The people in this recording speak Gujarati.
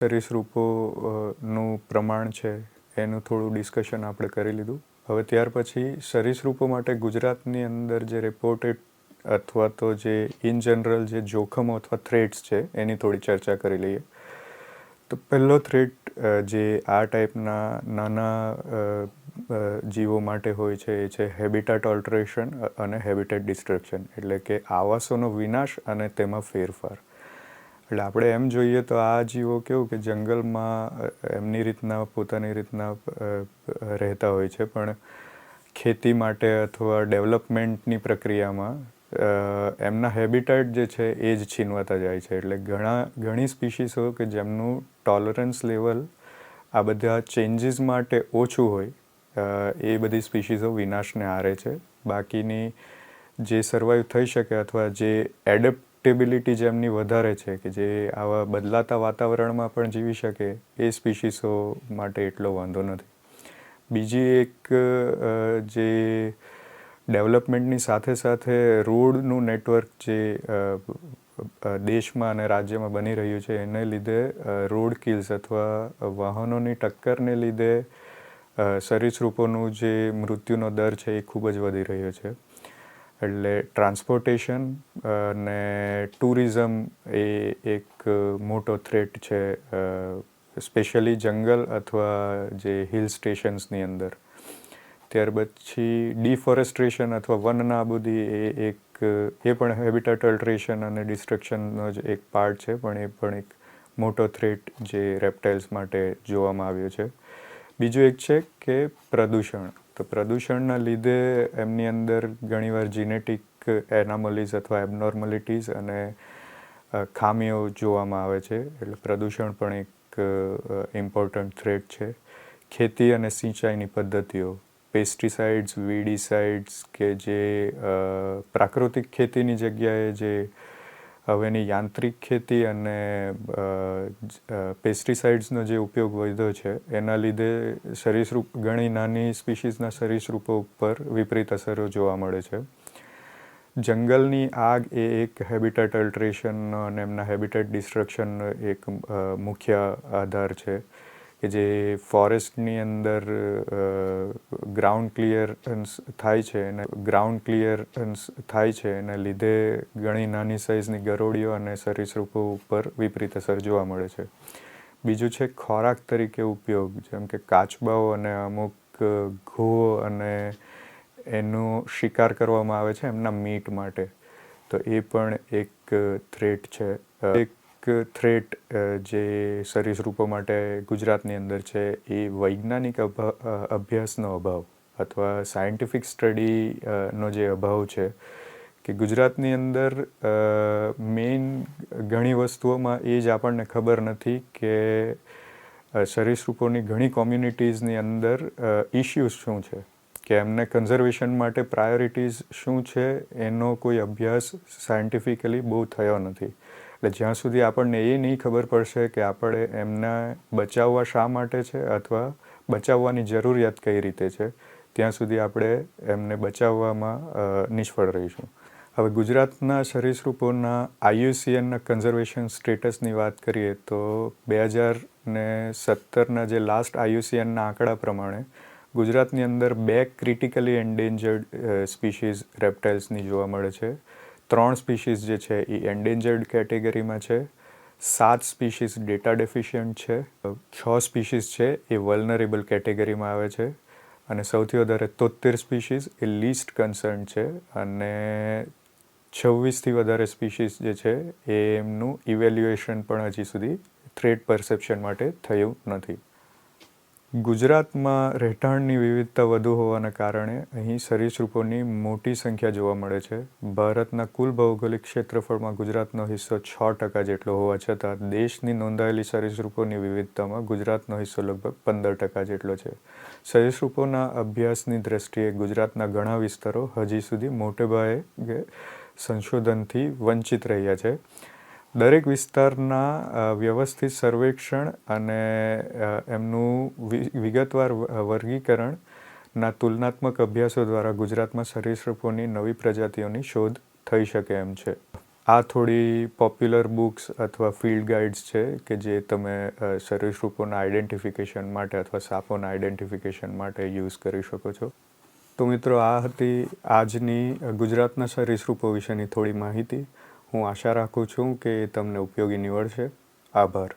સરીસૃપોનું પ્રમાણ છે એનું થોડું ડિસ્કશન આપણે કરી લીધું. હવે ત્યાર પછી સરીસૃપો માટે ગુજરાતની અંદર જે રિપોર્ટેડ અથવા તો જે ઇન જનરલ જે જોખમો અથવા થ્રેટ્સ છે એની થોડી ચર્ચા કરી લઈએ. તો પહેલો થ્રેટ જે આ ટાઈપના નાના જીવો માટે હોય છે એ છે હેબિટાટ ઓલ્ટરેશન અને હેબિટેટ ડિસ્ટ્રક્શન, એટલે કે આવાસોનો વિનાશ અને તેમાં ફેરફાર. એટલે આપણે એમ જોઈએ તો આ જીવો કેવું કે જંગલમાં એમની રીતના પોતાની રીતના રહેતા હોય છે, પણ ખેતી માટે અથવા ડેવલપમેન્ટની પ્રક્રિયામાં એમના હેબિટાટ જે છે એ જ છીનવાતા જાય છે. એટલે ઘણી સ્પીશીસો કે જેમનું ટોલરન્સ લેવલ આ બધા ચેન્જીસ માટે ઓછું હોય એ બધી સ્પીશીસો વિનાશને આરે છે. બાકીની જે સર્વાઈવ થઈ શકે અથવા જે એડેપ્ટેબિલિટી જેમની વધારે છે કે જે આવા બદલાતા વાતાવરણમાં પણ જીવી શકે એ સ્પીશીસો માટે એટલો વાંધો નથી. બીજી એક જે ડેવલપમેન્ટની સાથે સાથે રોડનું નેટવર્ક જે દેશમાં અને રાજ્યમાં બની રહ્યું છે એને લીધે રોડ કિલ્સ અથવા વાહનોની ટક્કરને લીધે સરીસૃપોનું જે મૃત્યુનો દર છે એ ખૂબ જ વધી રહ્યો છે. એટલે ટ્રાન્સપોર્ટેશન અને ટુરિઝમ એ એક મોટો થ્રેટ છે, સ્પેશિયલી જંગલ અથવા જે હિલ સ્ટેશન્સની અંદર. ત્યાર પછી ડિફોરેસ્ટ્રેશન અથવા વન નાબૂદી એ પણ હેબિટાટ અલ્ટરેશન અને ડિસ્ટ્રક્શનનો જ એક પાર્ટ છે, પણ એ પણ એક મોટો થ્રેટ જે રેપ્ટાઇલ્સ માટે જોવામાં આવ્યો છે. બીજું એક છે કે પ્રદૂષણ. તો પ્રદૂષણના લીધે એમની અંદર ઘણીવાર જીનેટિક એનામલીઝ અથવા એબનોર્મલિટીઝ અને ખામીઓ જોવામાં આવે છે. એટલે પ્રદૂષણ પણ એક ઇમ્પોર્ટન્ટ થ્રેટ છે. ખેતી અને સિંચાઈની પદ્ધતિઓ, પેસ્ટિસાઇડ્સ, વીડીસાઇડ્સ કે જે પ્રાકૃતિક ખેતીની જગ્યાએ જે હવેની યાંત્રિક ખેતી અને પેસ્ટિસાઇડ્સનો જે ઉપયોગ વધ્યો છે એના લીધે ઘણી નાની સ્પીશીઝના સરીસૃપો ઉપર વિપરીત અસરો જોવા મળે છે. જંગલની આગ એ એક હેબિટાટ અલ્ટરેશનનો અને એમના હેબિટાટ ડિસ્ટ્રક્શનનો એક મુખ્ય આધાર છે કે જે ફોરેસ્ટની અંદર ગ્રાઉન્ડ ક્લિયરન્સ થાય છે એના લીધે ઘણી નાની સાઇઝની ગરોળીઓ અને સરીસૃપો ઉપર વિપરીત અસર જોવા મળે છે. બીજું છે ખોરાક તરીકે ઉપયોગ, જેમ કે કાચબાઓ અને અમુક ઘુઓ અને એનો શિકાર કરવામાં આવે છે એમના મીટ માટે. તો એ પણ એક થ્રેટ છે. એક થ્રેટ જે સરીસૃપો માટે ગુજરાતની અંદર છે એ વૈજ્ઞાનિક અભ્યાસનો અભાવ અથવા સાયન્ટિફિક સ્ટડીનો જે અભાવ છે કે ગુજરાતની અંદર મેઇન ઘણી વસ્તુઓમાં એ જ આપણને ખબર નથી કે સરીસૃપોની ઘણી કોમ્યુનિટીઝની અંદર ઇશ્યુઝ શું છે, કે એમને કન્ઝર્વેશન માટે પ્રાયોરિટીઝ શું છે એનો કોઈ અભ્યાસ સાયન્ટિફિકલી બહુ થયો નથી. એટલે જ્યાં સુધી આપણને એ નહીં ખબર પડશે કે આપણે એમને બચાવવા શા માટે છે અથવા બચાવવાની જરૂરિયાત કઈ રીતે છે, ત્યાં સુધી આપણે એમને બચાવવામાં નિષ્ફળ રહીશું. હવે ગુજરાતના સરીસૃપોના IUCNના કન્ઝર્વેશન સ્ટેટસની વાત કરીએ તો 2017ના જે લાસ્ટ IUCNના આંકડા પ્રમાણે ગુજરાતની અંદર 2 ક્રિટિકલી એન્ડેન્જર્ડ સ્પીશીઝ રેપ્ટાઇલ્સની જોવા મળે છે. 3 સ્પીશીઝ જે છે એ એન્ડેન્જર્ડ કેટેગરીમાં છે, 7 સ્પીશીઝ ડેટા ડેફિશિયન્ટ છે, 6 સ્પીશીઝ છે એ વલ્નરેબલ કેટેગરીમાં આવે છે અને સૌથી વધારે 73 સ્પીશીઝ એ લીસ્ટ કન્સર્ન છે અને 26થી વધારે સ્પીશીઝ જે છે એ એમનું ઇવેલ્યુએશન પણ હજી સુધી થ્રેટ પરસેપ્શન માટે થયું નથી. ગુજરાતમાં રહેઠાણની વિવિધતા વધુ હોવાના કારણે અહીં સરીસૃપોની મોટી સંખ્યા જોવા મળે છે. ભારતના કુલ ભૌગોલિક ક્ષેત્રફળમાં ગુજરાતનો હિસ્સો 6% જેટલો હોવા છતાં દેશની નોંધાયેલી સરીસૃપોની વિવિધતામાં ગુજરાતનો હિસ્સો લગભગ 15% જેટલો છે. સરીસૃપોના અભ્યાસની દ્રષ્ટિએ ગુજરાતના ઘણા વિસ્તારો હજી સુધી મોટે ભાગે સંશોધનથી વંચિત રહ્યા છે. દરેક વિસ્તારના વ્યવસ્થિત સર્વેક્ષણ અને એમનું વિગતવાર વર્ગીકરણના તુલનાત્મક અભ્યાસો દ્વારા ગુજરાતમાં સરીસૃપોની નવી પ્રજાતિઓની શોધ થઈ શકે એમ છે. આ થોડી પોપ્યુલર બુક્સ અથવા ફિલ્ડ ગાઈડ્સ છે કે જે તમે સરીસૃપોના આઈડેન્ટિફિકેશન માટે અથવા સાપોના આઈડેન્ટિફિકેશન માટે યુઝ કરી શકો છો. તો મિત્રો, આ હતી આજની ગુજરાતના સરીસૃપો વિશેની થોડી માહિતી. હું આશા રાખું છું કે તમને ઉપયોગી નીવડશે. આભાર.